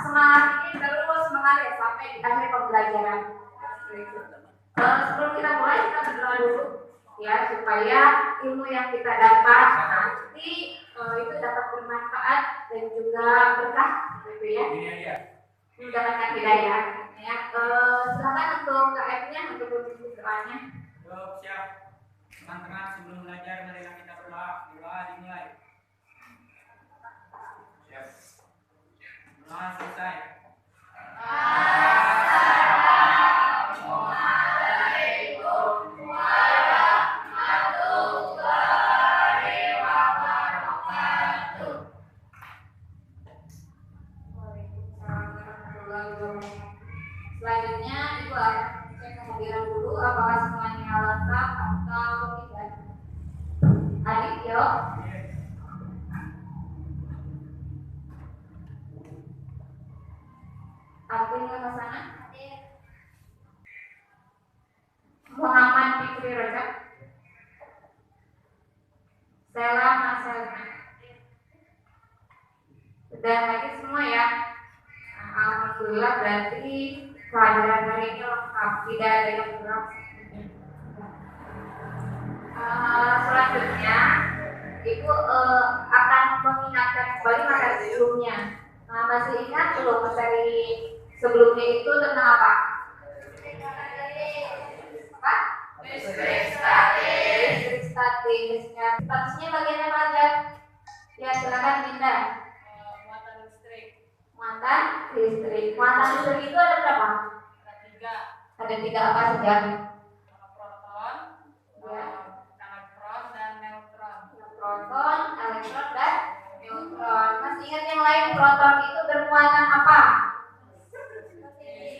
semangat ini terus mengalir sampai di akhir pembelajaran. Sebelum kita mulai, kita berdoa dulu ya, supaya ilmu yang kita dapat nanti itu dapat bermanfaat dan juga berkah, gitu ya. Mendapatkan hidayah. Ya, silakan untuk KF-nya untuk memimpin doanya. Siap. Teman-teman sebelum belajar marilah kita berdoa. Doa dimulai. Siap. Doa selesai. Selanjutnya Ibu akan cek kehadiran dulu apakah semuanya lengkap atau tidak. Adik yuk. Adin ke sana. Muhammad Fikri Rojak. Sela Marcelina. Sudah lagi semua ya. Alhamdulillah berarti pelajaran hari ini lengkap, tidak ada yang kurang. Selanjutnya Ibu akan mengingatkan kembali materi sebelumnya. Masih ingat belum materi sebelumnya itu tentang apa? Apa? Listrik statis. Statusnya bagian apa aja? Ya silakan Dinda. Muatan listrik. Muatan listrik itu ada berapa? Ada tiga apa saja? Proton, elektron dan neutron. Proton, elektron dan neutron. Masih ingat yang lain? Proton itu bermuatan apa?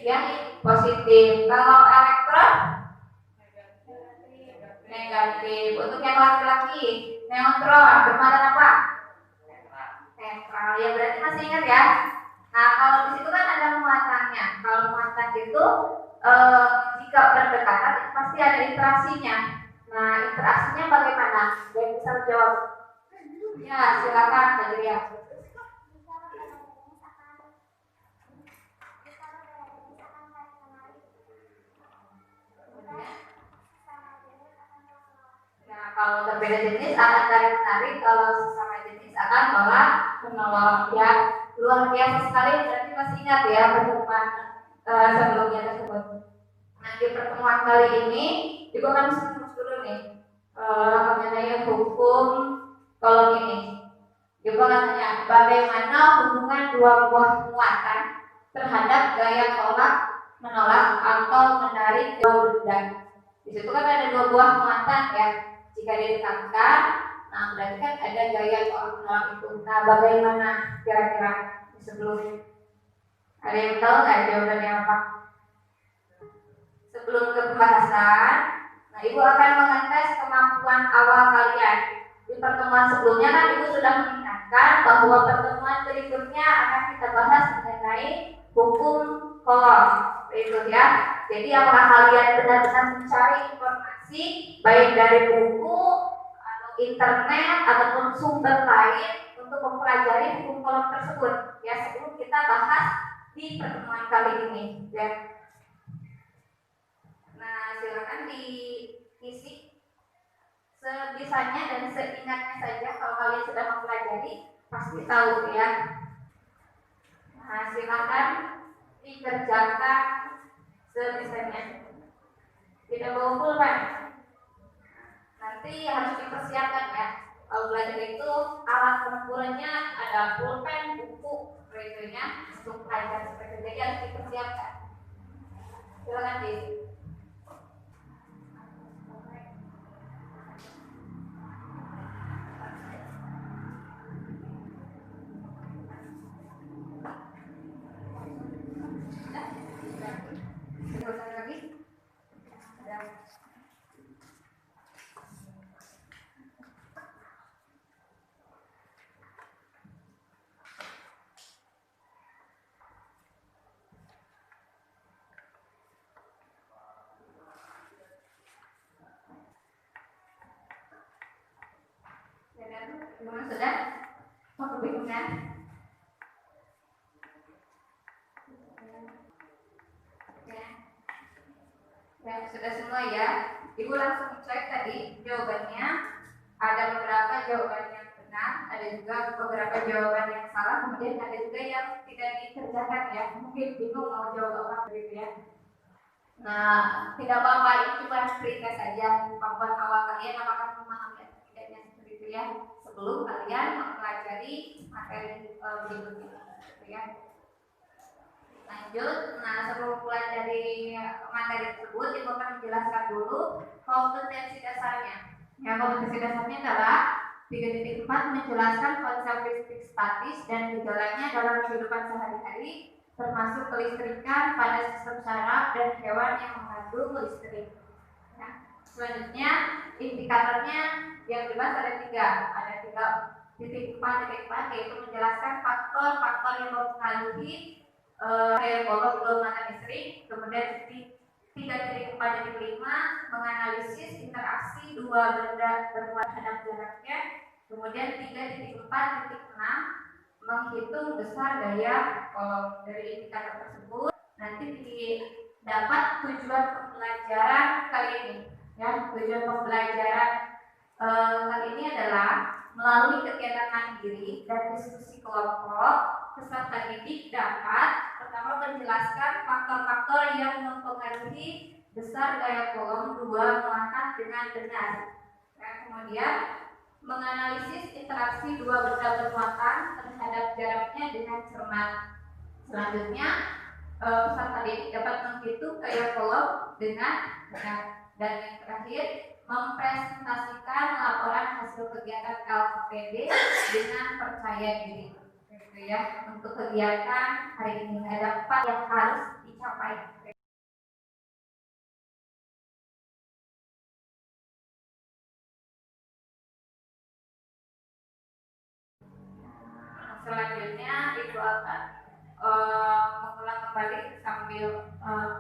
Yang positif. Kalau elektron negatif. Untuk yang laki-laki, neutron bermuatan apa? Netral. Ya berarti masih ingat ya. Nah kalau di situ kan ada muatannya. Kalau muatan itu jika berdekatan pasti ada interaksinya. Nah interaksinya bagaimana? Yang bisa menjawab? Ya silakan Mbak Julia. Nah kalau berbeda jenis akan tarik menarik, kalau sesama jenis akan tolak menolak. Ya luar biasa sekali, berarti masih ingat ya pertemuan sebelumnya tersebut. Nah di pertemuan kali ini juga kan sebut dulu nih mengenai hukum kolom ini. Juga katanya bagaimana hubungan dua buah muatan terhadap gaya tolak, menolak atau menarik dua benda. Di situ kan ada dua buah muatan ya. Jika didekatkan, nah berarti kan ada gaya tolak menolak itu. Nah bagaimana kira-kira sebelumnya? Ada yang tahu nggak jawabannya apa? Sebelum ke pembahasan, nah Ibu akan mengetes kemampuan awal kalian. Di pertemuan sebelumnya kan Ibu sudah mengingatkan bahwa pertemuan berikutnya akan kita bahas mengenai hukum kolom, itu ya. Jadi apakah kalian benar-benar mencari informasi baik dari buku atau internet ataupun sumber lain untuk mempelajari hukum kolom tersebut ya sebelum kita bahas di pertemuan kali ini ya. Nah silakan diisi sebisanya dan seingatnya saja. Kalau kalian sudah mempelajari pasti tahu ya. Nah silakan dikerjakan sebisanya. Tidak bawa pulpen. Nanti harus dipersiapkan ya. Kalau belajar itu alat pengukurannya ada pulpen, buku, referensinya untuk belajar seperti itu. Jadi harus dipersiapkan. Silakan diisi. Gimana sudah? Mau kebingungan? sudah semua ya. Ibu langsung cek tadi jawabannya. Ada beberapa jawaban yang benar, ada juga beberapa jawaban yang salah, kemudian ada juga yang tidak dikerjakan ya. Mungkin bingung mau jawab apa gitu ya. Nah, tidak apa-apa, ini cuma cerita saja kemampuan awal kalian apakah memahami atau tidaknya seperti itu ya. Sebelum kalian mempelajari materi berikutnya, gitu ya. Lanjut, nah sebelum mulai dari materi tersebut, Ibu akan menjelaskan dulu kompetensi dasarnya. Ya, kompetensi dasarnya adalah 3.4 menjelaskan konsep listrik statis dan gejalanya dalam kehidupan sehari-hari, termasuk kelistrikan pada sistem saraf dan hewan yang mengandung listrik. Ya. Selanjutnya, indikatornya yang dibahas ada 3.4 yaitu menjelaskan faktor-faktor yang mempengaruhi daya kolom golongan listrik. Kemudian 3.4.5 menganalisis interaksi dua benda terhadap jaraknya. Kemudian 3.4.6 menghitung besar daya kolom. Dari indikator tersebut nanti dapat tujuan pembelajaran kali ini. Ya, tujuan pembelajaran kali ini adalah melalui kegiatan mandiri dan diskusi kelompok, peserta didik dapat pertama menjelaskan faktor-faktor yang mempengaruhi besar daya kolom dua muatan dengan benar. Dan kemudian menganalisis interaksi dua benda bermuatan terhadap jaraknya dengan cermat. Selanjutnya, peserta didik dapat menghitung daya kolom dengan benar. Dan yang terakhir, mempresentasikan laporan hasil kegiatan LKPD dengan percaya diri. Gitu ya, untuk kegiatan hari ini ada 4 yang harus dicapai. Selanjutnya Ibu akan mengulang kembali sambil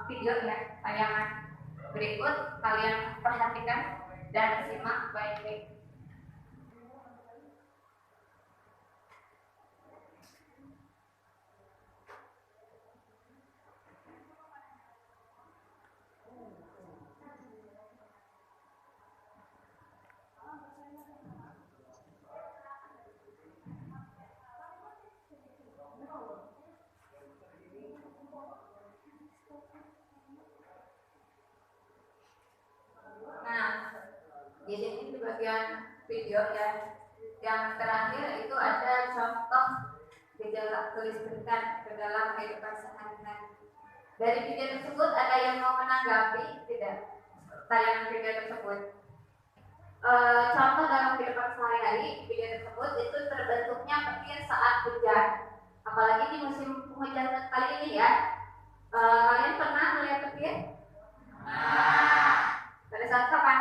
video ya, tayangan berikut kalian perhatikan dan simak baik-baik. Di sini di bagian video ya, yang terakhir itu ada contoh gejala kelistrikan ke dalam kehidupan sehari-hari. Dari video tersebut ada yang mau menanggapi tidak tayangan video tersebut? Contoh dalam kehidupan sehari-hari video tersebut itu terbentuknya petir saat hujan, apalagi di musim hujan kali ini ya. Kalian pernah melihat petir? Pada saat kapan?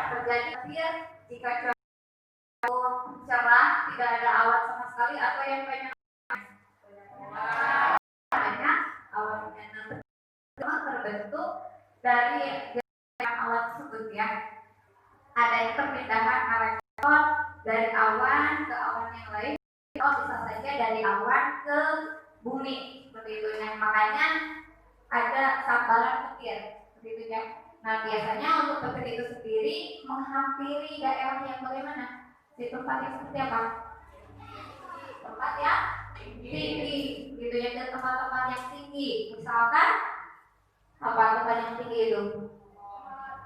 Terjadi petir jika cuaca cerah, tidak ada awan sama sekali, atau yang banyak awan yang terbentuk dari awan tersebut ya. Ada yang perpindahan elektron dari awan ke awan yang lain, atau bisa saja dari awan ke bumi seperti itu. Nah, makanya ada sambaran petir seperti itu ya. Nah, biasanya untuk petir itu sendiri menghampiri daerah yang bagaimana? Di tempat yang seperti apa? Tempat yang tinggi, gitu ya, ke tempat-tempat yang tinggi. Misalkan apa tempat yang tinggi itu?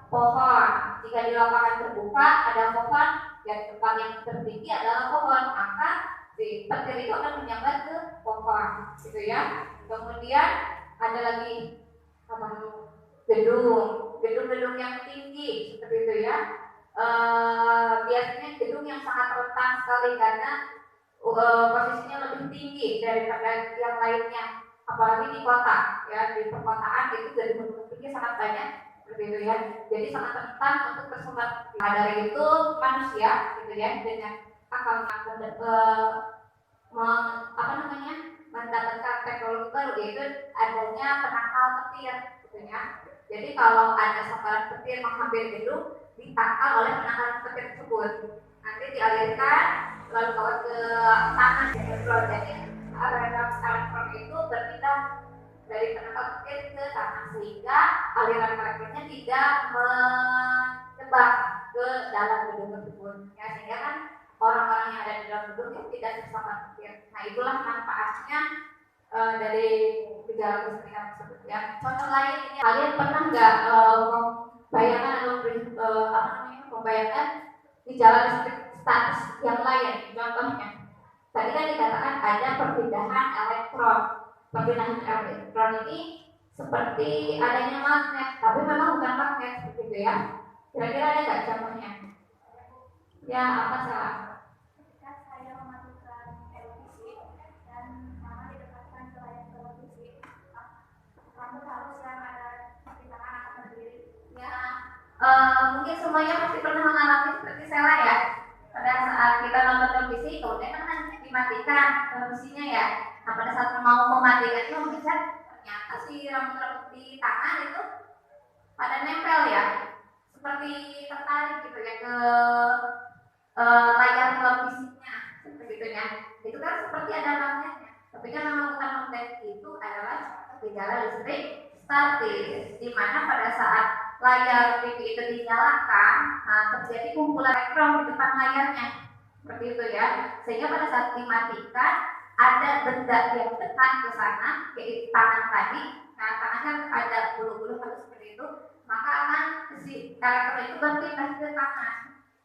Pohon. Jika di lapangan terbuka ada pohon, dan tempat yang tertinggi adalah pohon, maka si petir itu akan menyambar ke pohon, gitu ya. Kemudian ada lagi apa? Gedung yang tinggi seperti itu ya. Biasanya gedung yang sangat rentan sekali karena posisinya lebih tinggi daripada yang lainnya, apalagi di kota ya. Di perkotaan itu gedung tinggi sangat banyak seperti itu ya. Jadi sangat rentan untuk tersambar. Nah, dari itu manusia gitu ya, dengan akal mendapatkan teknologi baru, yaitu adanya penangkal petir gitu ya. Jadi kalau ada sambaran petir menghampiri gedung, ditangkal oleh penangkal petir tersebut, nanti dialirkan lalu bawa ke tanah elektron. Jadi elektron itu berpindah dari penangkal petir ke tanah, sehingga tidak menyebar ke dalam gedung tersebut. Ya, sehingga kan orang-orang yang ada di dalam gedung itu tidak tersambar petir. Nah, itulah manfaatnya dari gejala listrikan tersebut. Ya, contoh lain ini, kalian pernah nggak membayangkan atau membayangkan gejala listrik statis yang lain? Contohnya, tadi kan dikatakan ada perpindahan elektron. Perpindahan elektron ini seperti adanya magnet, tapi memang bukan magnet, begitu ya. Kira-kira ada nggak contohnya? Ya, apa salah? Ketika saya mematikan televisi dan mama didekatkan ke layar televisi, lampu halus yang ada di tangan akan berdiri. Ya, mungkin semuanya pasti pernah mengalami seperti saya ya. Pada saat kita nonton televisi, kemudian kan nanti dimatikan televisinya ya. Nah, pada saat mau mematikan itu bisa ternyata si rambut-rambut di tangan itu pada nempel ya, seperti tertarik gitu ya ke layar televisinya, seperti itu ya. Itu kan seperti ada magnetnya, tapi kan memang bukan magnet, itu adalah gejala listrik statis, di mana pada saat layar TV itu dinyalakan, nah, terjadi kumpulan elektron di depan layarnya, seperti itu ya. Sehingga pada saat dimatikan ada benda yang dekat ke sana, yaitu tangan tadi. Nah, tangan kan ada bulu-bulu halus seperti itu, maka akan si elektron itu berpindah ke tangan.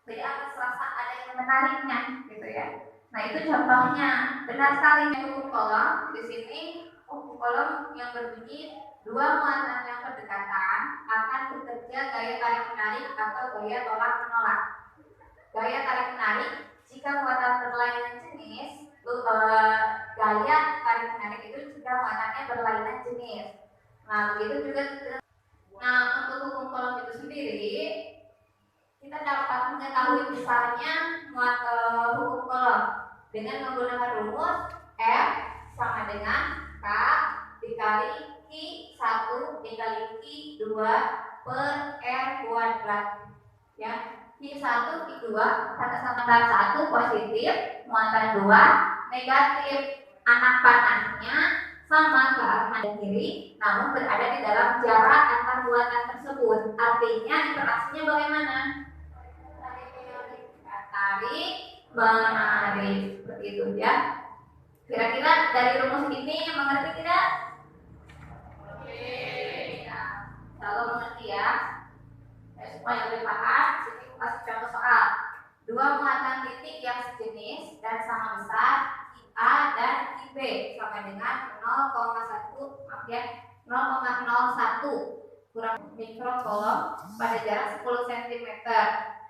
Jadi akan serasa ada yang menariknya, gitu ya. Nah, itu contohnya. Benar sekali hukum kolom di sini. Hukum kolom yang berbunyi dua muatan yang berdekatan akan bekerja gaya tarik menarik atau gaya tolak menolak. Gaya tarik menarik jika muatan berlainan jenis, gaya tarik menarik itu jika muatannya berlainan jenis. Nah, begitu juga. Nah, untuk hukum kolom itu sendiri, kita dapat mengetahui besarnya hukum kolom dengan menggunakan rumus F sama dengan K dikali Q1 dikali Q2 per R kuadrat. Ya, Q1, Q2 muatan 1 positif, muatan 2 negatif. Anak panahnya sama ke arah kanan kiri, namun berada di dalam jarak antar muatan tersebut. Artinya interaksinya bagaimana? Tarik menarik, seperti itu ya. Kira-kira dari rumus ini mengerti tidak? Oke. Ya, kalau mengerti ya. Supaya lebih paham, sini kasih contoh soal. Dua muatan titik yang sejenis dan sama besar, A dan B sama dengan 0,1, maaf ya, 0,01 kurang mikrokolom pada jarak 10 cm.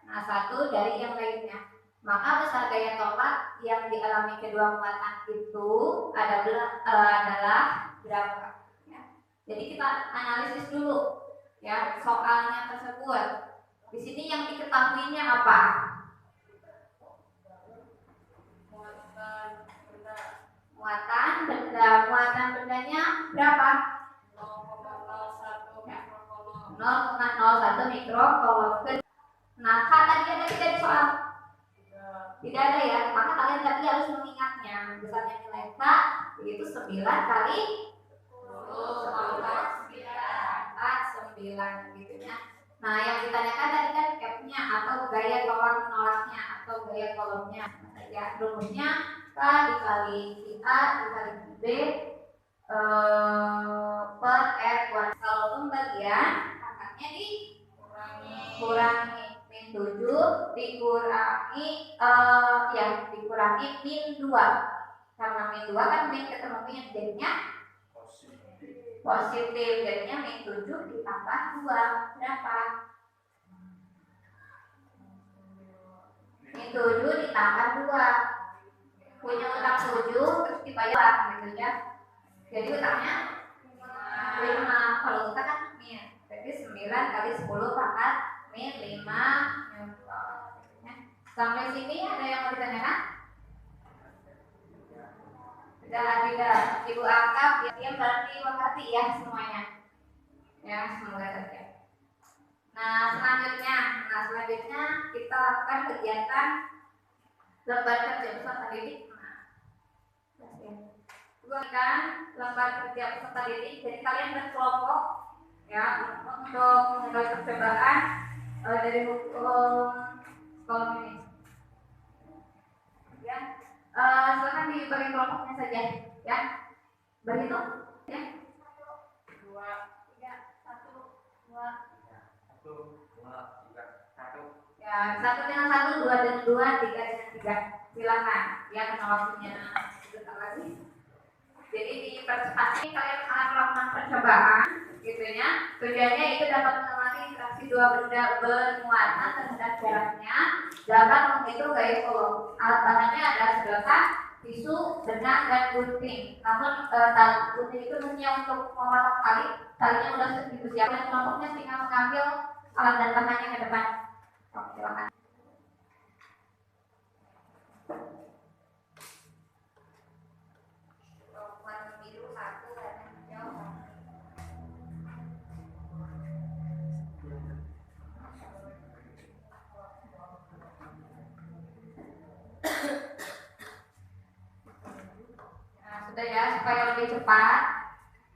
Nah, satu dari yang lainnya. Maka besar gaya tolak yang dialami kedua muatan itu adalah berapa? Ya. Jadi kita analisis dulu ya soalnya tersebut. Di sini yang diketahuinya apa? Muatan benda. Muatan bendanya berapa? 0,01 mikrokolom. Nah, tadi ada tidak di soal? Tidak ada ya. Maka kalian tadi harus mengingatnya. Besarnya nilai K yaitu 9 kali 9 gitu ya. Nah, yang ditanyakan tadi kan F-nya atau gaya tolak menolaknya atau gaya kolomnya. Ya, rumusnya K dikali A dikali B per R kuadrat. Kalau pembagian angkanya dikurangi min 7 dikurangi dikurangi min 2. Karena min 2 kan min ketemu min jadinya positif, jadinya min 7 ditambah 2 berapa? Min 7 ditambah 2. Punya utang 7 terus dibayar gitu ya. Jadi utangnya 5. Kalau utang kan min. Jadi 9 kali 10 pangkat min 5. Sampai sini ada yang mau ditanyakan? Tidak. Ibu angkat dia berarti mengerti ya semuanya. Ya, semoga terjadi. Nah, selanjutnya kita lakukan kegiatan lembar kerja peserta didik. Bukan lembar kerja peserta didik. Jadi kalian berkelompok Ya, untuk menilai percobaan dari hukum sekolah ini. Ya, silakan dibagi kelompoknya saja. Ya, berhitung. Ya, 2, 3, 1, 2, 1. ya, 1 dengan 1, 2 dengan 2, 3 dengan 3. Silakan. Ya, karena waktunya sebentar lagi. Jadi di percepat ini kalian akan melakukan percobaan, gitu ya. Tujuannya itu dapat mengamati interaksi dua benda bermuatan terhadap jaraknya dapat menghitung gaya kolom. Alat bahannya adalah sedotan, tisu, benang, dan gunting. Namun gunting itu hanya untuk memotong tali, talinya udah disiapkan kelompoknya tinggal mengambil alat dan bahannya ke depan. Silakan. Warna biru 1, warna hijau 1. Nah, sudah ya, supaya lebih cepat.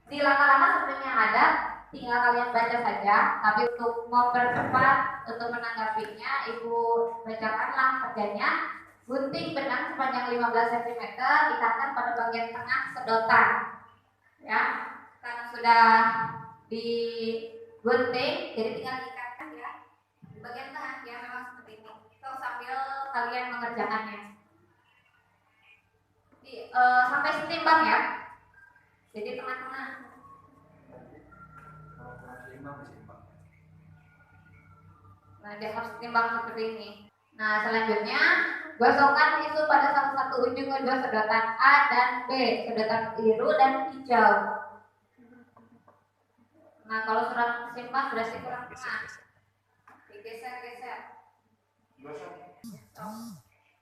Di langkah-langkah sebenarnya yang ada, tinggal kalian baca saja. Tapi untuk mempercepat, untuk menanggapinya, Ibu bacakanlah kerjanya. Gunting benang sepanjang 15 cm ikatkan pada bagian tengah sedotan. Ya, karena sudah digunting, jadi tinggal diikatkan ya di bagian tengah ya, memang seperti ini. So, sambil kalian mengerjakannya. Sampai setimbang ya. Jadi tengah-tengah. Nah, dia harus timbang seperti ini. Nah, selanjutnya gosokkan tisu pada salah satu ujung kedua sedotan A dan B, sedotan biru dan hijau. Nah, kalau kurang seimbang berarti kurang tengah. Digeser-geser.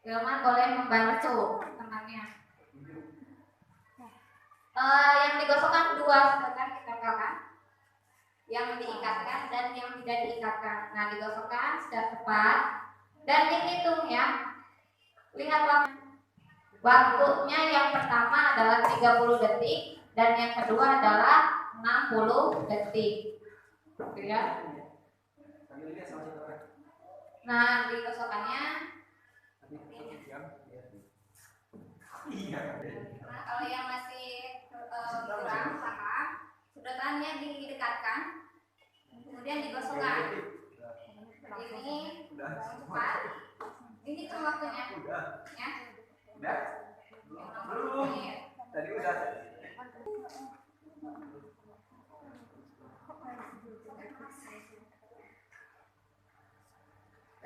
Ilman boleh membantu temannya. Yang digosokkan dua sedotan kita kan? Yang diikatkan dan yang tidak diikatkan. Nah, digosokkan secara tepat dan dihitung ya. Lihat waktunya, yang pertama adalah 30 detik dan yang kedua adalah 60 detik. Oke ya. Nah, digosokannya nah, kalau yang masih kurang paham, sedotannya didekatkan, kemudian digosokkan. Ini cepat. Ini kan waktunya. Ya. Udah? Belum. Tadi udah.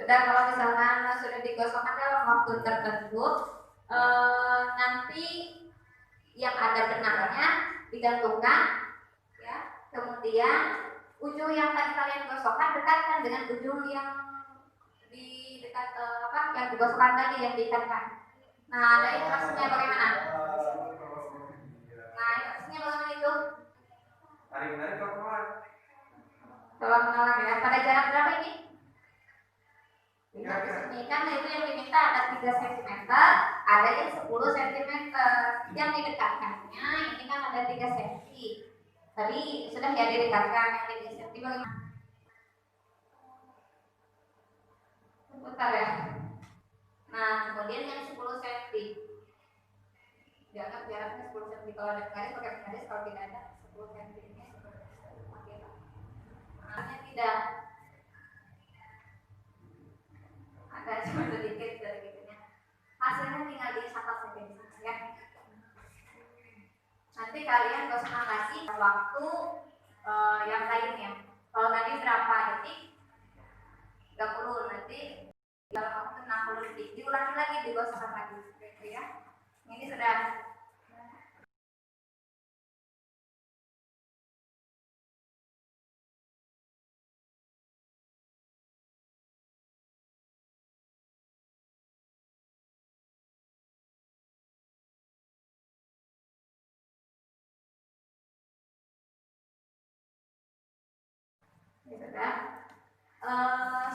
Dan kalau misalkan sudah digosokkan dalam waktu tertentu, nanti yang ada benangnya digantungkan, ya. Kemudian ujung yang tadi kalian gosokkan dekatkan dengan ujung yang di dekat yang digosokkan tadi, yang diikatkan. Nah, dari interaksinya bagaimana? Nah, interaksinya bagaimana itu? Tarik-tarik ke kawan. Tolong ya. Pada jarak berapa ini? Ini kan itu yang diminta ada 3 cm, ada yang 10 cm. Yang didekatkannya ini kan ada 3 cm. Tadi sudah ya didekatkan, yang 3 cm bagaimana? Bentar ya. Nah, kemudian yang 10 cm. Dianggap jaraknya 10 cm. Kalau ada penggaris pakai penggaris, kalau tidak ada 10 cm ini pakai. Nah, tidak. Ada cuma sedikit dari gitunya. Hasilnya tinggal disapa saja di sana ya. Nanti kalian gosokkan lagi waktu yang lainnya. Kalau tadi berapa detik? 30, nanti dalam waktu 60 detik. Diulangi lagi, digosokkan lagi gitu ya. Ini sudah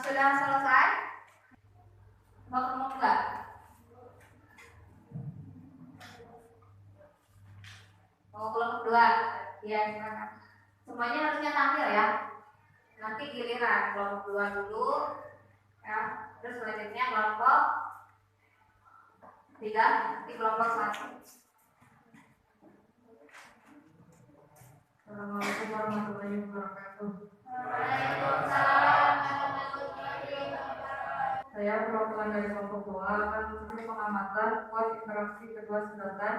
sudah selesai. Mau ketemu enggak? Mau kelompok 2? Ya, silakan. Semuanya harusnya tampil ya. Nanti giliran kelompok 2 dulu ya. Terus selanjutnya kelompok 3, nanti kelompok 1. Assalamualaikum warahmatullahi wabarakatuh. Waalaikumsalam warahmatullahi wabarakatuh. Saya perwakilan dari kelompok 2 akan memberi pengamatan kuat interaksi kedua sedotan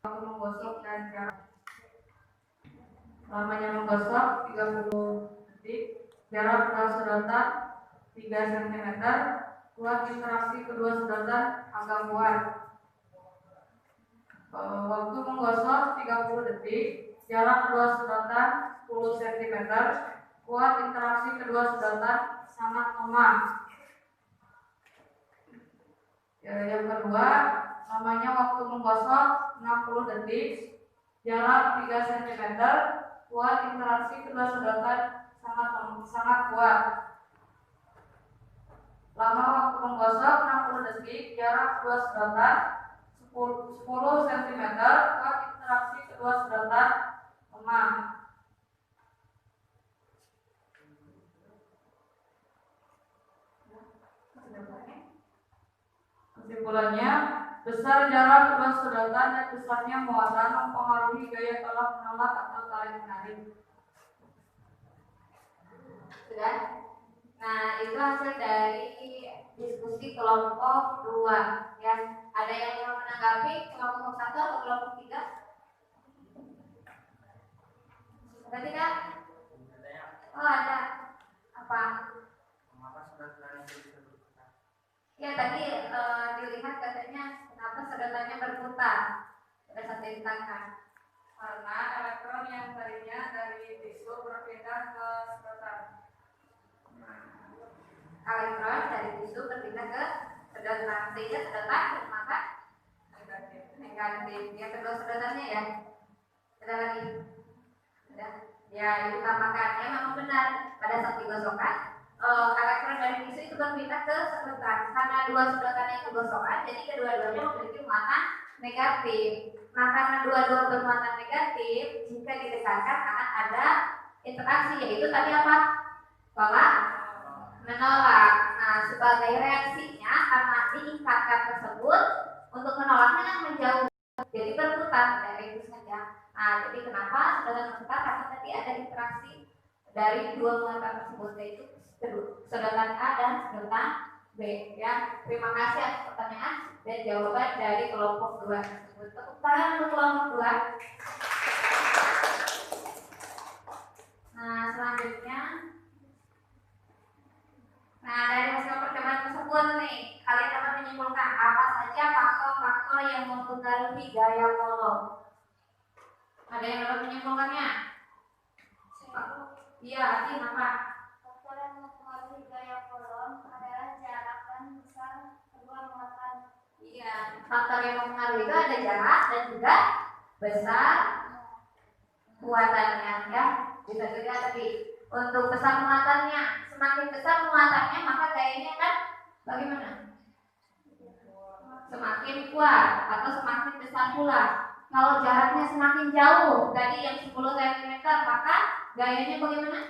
waktu menggosok dan jarak. Lamanya menggosok 30 detik, jarak kedua sedotan 3 cm, kuat interaksi kedua sedotan agak kuat. Waktu menggosok 30 detik, jarak kedua sedotan 10 cm, kuat interaksi kedua sedotan sangat lemah. Yang kedua, namanya waktu menggosok 60 detik, jarak 3 cm, kuat interaksi kedua sedotan sangat kuat. Lama waktu menggosok 60 detik, jarak kedua sedotan 10 cm, kuat interaksi kedua sedotan lemah. Kesimpulannya, besar jarak kedua sedotan dan besarnya muatan mempengaruhi gaya tolak menolak atau tarik menarik. Sudah? Nah, itu hasil dari diskusi kelompok 2 ya. Ada yang mau menanggapi kelompok 1 atau kelompok 3? Ada tidak? Oh, ada. Apa? Ya, tadi dilihat katanya kenapa sedotannya berputar pada saat ditekan. Karena elektron yang tadinya dari tisu berpindah ke sedotan. Elektron dari tisu berpindah ke sedotan, sehingga sedotan bermuatan negatif. Yang kedua sedotannya ya. Ada lagi? Ada. Ya, itu tambahkan. Memang benar pada saat digosokkan elektron dari tisu itu berpindah ke sedotan. Karena dua sedotan yang digosokkan, jadi kedua-duanya memiliki muatan negatif. Nah, karena dua-dua bermuatan negatif, jika didekatkan akan ada interaksi, yaitu tadi apa? Tolak menolak. Nah, sebagai reaksinya karena diikatkan tersebut, untuk menolaknya kan menjauh, jadi berputar dari itu saja. Nah, jadi kenapa sedotan berputar? Karena tadi ada interaksi dari dua muatan tersebut, yaitu sedotan A dan sedotan B. Ya, terima kasih atas pertanyaan dan jawaban dari kelompok 2 tersebut. Tepuk tangan untuk kelompok 2. Nah, selanjutnya, dari hasil percobaan tersebut nih, kalian dapat menyimpulkan apa saja faktor-faktor yang mempengaruhi gaya polong. Ada yang dapat menyimpulkannya? Iya, Ati, apa? Faktor yang mempengaruhi gaya polong adalah jarak dan besar kedua muatan. Iya, faktor yang mempengaruhi itu ada jarak dan juga besar muatannya ya. Bisa juga tadi untuk besar muatannya, semakin besar muatannya maka gayanya kan bagaimana? Semakin kuat atau semakin besar pula. Kalau jaraknya semakin jauh, tadi yang 10 cm, maka gayanya bagaimana?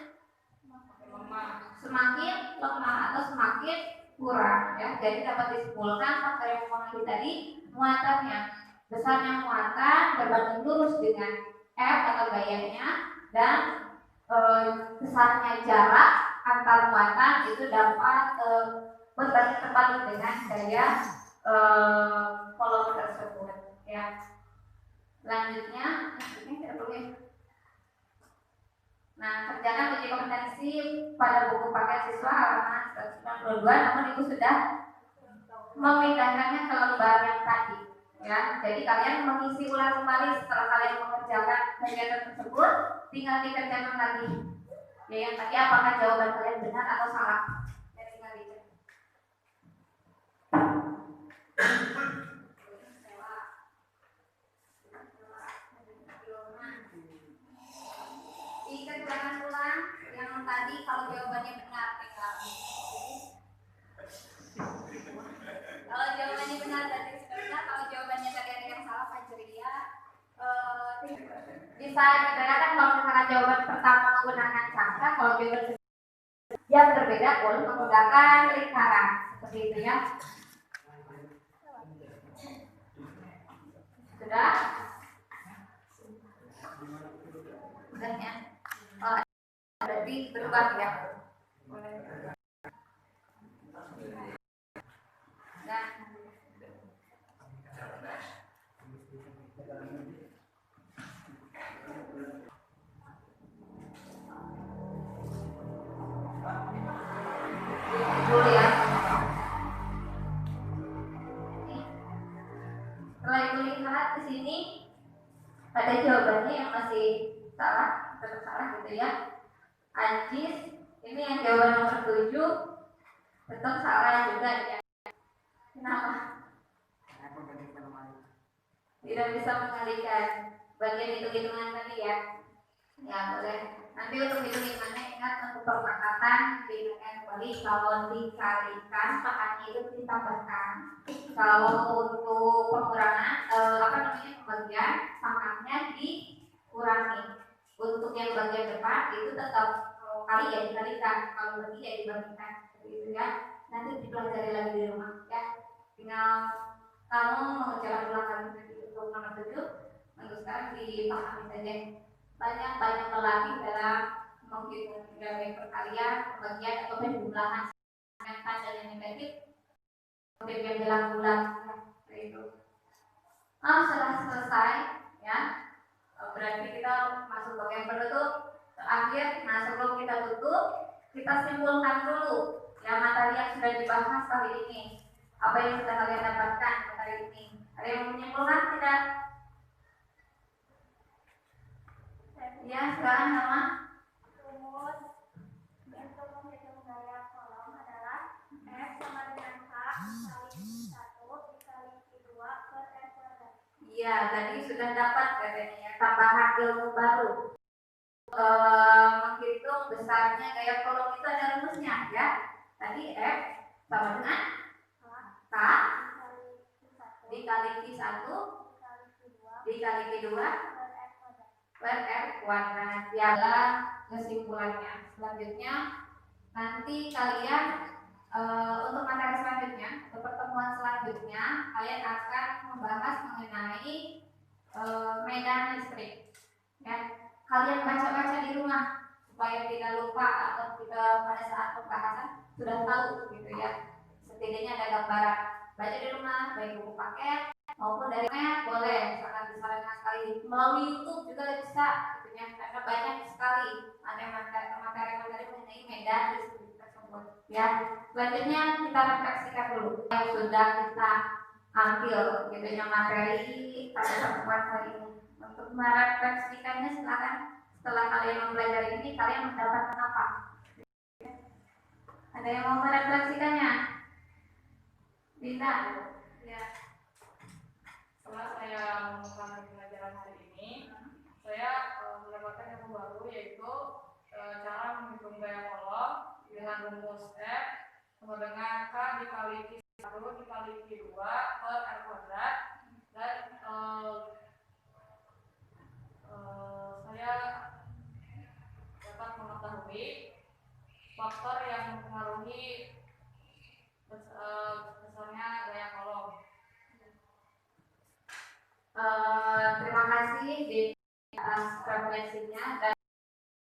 Semakin lemah atau semakin kurang ya. Jadi dapat disimpulkan faktor yang mempengaruhi tadi muatannya. Besarnya muatan berbanding lurus dengan F atau gayanya, dan besarnya jarak antar muatan itu dapat berbanding terbalik dengan gaya polong tersebut ya. Selanjutnya, nah, kerjakan uji kompetensi pada buku paket siswa halaman 192, namun ibu sudah memindahkannya ke lembar yang tadi ya. Jadi kalian mengisi ulang kembali setelah kalian mengerjakan kegiatan tersebut, tinggal dikerjakan lagi ya, yang tadi apakah jawaban kalian benar atau salah ya, tinggal dicek. Dikerjakan ulang yang tadi, kalau jawabannya benar tinggal. Kalau jawabannya benar dan benar, kalau jawabannya tadi ada yang salah Fajria, bisa dibedakan kalau misalkan jawaban pertama menggunakan cangkang, kalau jawaban yang berbeda boleh menggunakan lingkaran seperti itu ya. Sudah? Sudah ya. Oh, berarti berubah ya. Nah. Dulu ya. Setelah ibu lihat di sini ada jawabannya yang masih salah, tetap salah gitu ya. Anjis, ini yang jawaban nomor 7 tetap salah juga ya. Kenapa? Tidak bisa mengalihkan bagian hitung-hitungan tadi ya. Ya boleh. Nanti untuk hitung-hitungannya ingat untuk perpakatan dihitungkan kembali. Kalau dikalikan pakannya itu ditambahkan. Kalau untuk pengurangan pembagian pangkatnya dikurangi. Untuk yang bagian depan itu tetap kali ya dikalikan, kalau bagi ya dibagikan gitu ya. Nanti dipelajari lagi di rumah ya. Tinggal kamu mengerjakan ulangan nanti untuk nomor 7 untuk sekarang dipahami saja. Banyak melatih dalam menghitung nilai perkalian, pembagian atau penjumlahan dan yang negatif kemudian yang bilang-bilang itu. Setelah selesai ya, berarti kita masuk bagian penutup terakhir. Nah, sebelum kita tutup, kita simpulkan dulu ya materi yang sudah dibahas kali ini. Apa yang sudah kalian dapatkan materi ini? Ada yang menyimpulkan tidak? Ya, sekarang nama Rumus untuk menghitung gaya kolom adalah F sama dengan K kali 1 dikali 2 per F kuadrat. iya, tadi sudah dapat katanya ya, tambahan ilmu baru. Menghitung besarnya gaya kolom itu ada rumusnya ya. Tadi F sama dengan K dikali Q1 dikali Q2 per F kuadrat. Ialah kesimpulannya. Selanjutnya nanti kalian untuk materi selanjutnya, untuk pertemuan selanjutnya kalian akan membahas mengenai medan listrik ya. Kalian baca-baca di rumah supaya tidak lupa atau kita pada saat pembahasan sudah tahu gitu ya. Setidaknya ada gambaran. Baca di rumah, baik buku paket maupun dari net boleh, sangat disarankan sekali. Melalui YouTube juga bisa gitu ya, karena banyak sekali materi-materi mengenai medan listrik tersebut ya. Selanjutnya kita refleksikan dulu yang sudah kita ambil gitu ya materi pada pertemuan kali ini. Untuk merefleksikannya silakan. Setelah kalian mempelajari ini, kalian mendapatkan apa? Ada yang mau merefleksikannya? Bisa? Ya. Setelah saya melakukan pelajaran hari ini, saya mendapatkan yang baru, yaitu cara menghitung gaya kolom dengan rumus F sama dengan K dikali Q1 dikali Q2 per R kuadrat. Dan saya dapat mengetahui faktor yang mempengaruhi besarnya gaya kolom. Terima kasih di atas refleksinya dan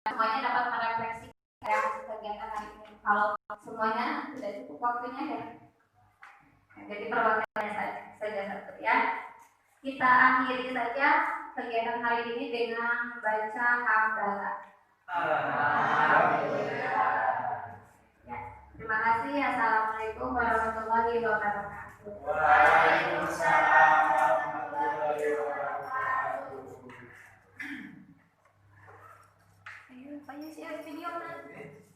semuanya dapat merefleksi kegiatan hari ini. Kalau semuanya sudah cukup waktunya ya. Jadi perwakilannya saja satu ya. Kita akhiri saja kegiatan hari ini dengan baca hamdalah. Ya, terima kasih. Assalamualaikum warahmatullahi wabarakatuh. Waalaikumsalam warahmatullahi wabarakatuh. Ayo, Pak Yus, ya video nanti.